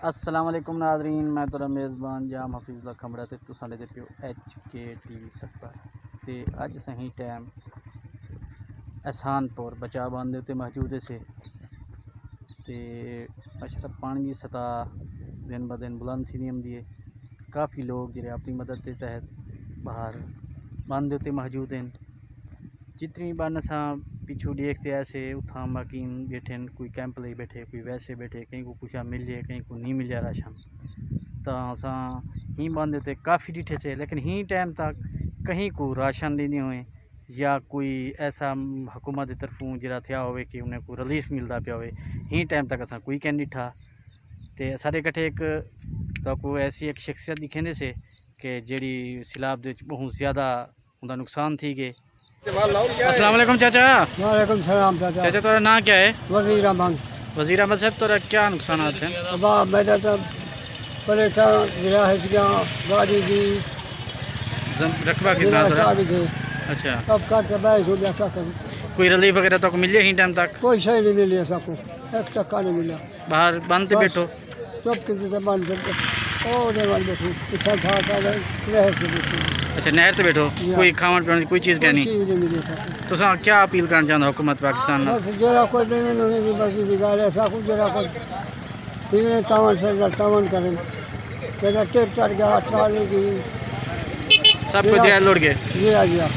अस्सलाम वालेकुम नाज़रीन, मैं तो मेज़बान जाम हफीज़ुल्लाह खमड़ा ते तुसां दे पियो HK TV सकबर ते अज सही टाइम एहसानपुर बचा बांध उत्ते मौजूद से ते अच्छा पानी की सतह दिन ब दिन बुलंद थी आंदी है। काफ़ी लोग जो अपनी मदद के तहत बाहर बांध उत्ते मौजूद हैं। जितनी बन असा पिछू देखते ऐसे उथा बाकी बैठे कोई कैंप ले बैठे, कोई वैसे बैठे, कहीं को कुछ मिल जाए, कहीं को नहीं मिल जाए राशन। तो असा ही बंद होते काफ़ी डिठे से, लेकिन ही टाइम तक कहीं को राशन देने हुए या कोई ऐसा हुकूमत की तरफों जरा थया हो कि उन्हें को रिलीफ मिलता पाया हो, ही टाइम तक असा कोई कह नहीं डिठा। तो सारे कट्ठे एक तो को ऐसी एक शख्सियत दिखेंदे से कि जेड़ी सैलाब दे बहुत ज़्यादा उनका नुकसान थी गए। अस्सलाम वालेकुम चाचा। वालेकुम सलाम चाचा। चाचा तुम्हारा नाम क्या है? वज़ीर अहमद। वज़ीर अहमद साहब, तुम्हारा क्या नुकसान हैं? मेरा तो प्लेटा गिरा है, गाड़ी की रकबा की गाड़ी थी। अच्छा, अब कर से बैठ हो गया, क्या करूँ। कोई रिलीफ वगैरह तो मिले ही टाइम तक? कोई शय नहीं मिली है, सबको एक टक्का नहीं मिला। बाहर बंद बैठो सब किसी से बंद करके बैठो, इतना नहर से बैठो। अच्छा, नहर से बैठो, कोई खावन पीने कोई चीज़ क्या नहीं? चीज़ नहीं मिली सबको। तो क्या अपील करना चाहते हो हुकूमत पाकिस्तान? बस जरा कोई नहीं उन्होंने की बस की गाड़ी ऐसा कुछ जरा कोई तीन तावन से तावन करें, जरा ट्रैक्टर गया, ट्राली की सब कुछ दिया लोड के। जी आ गया।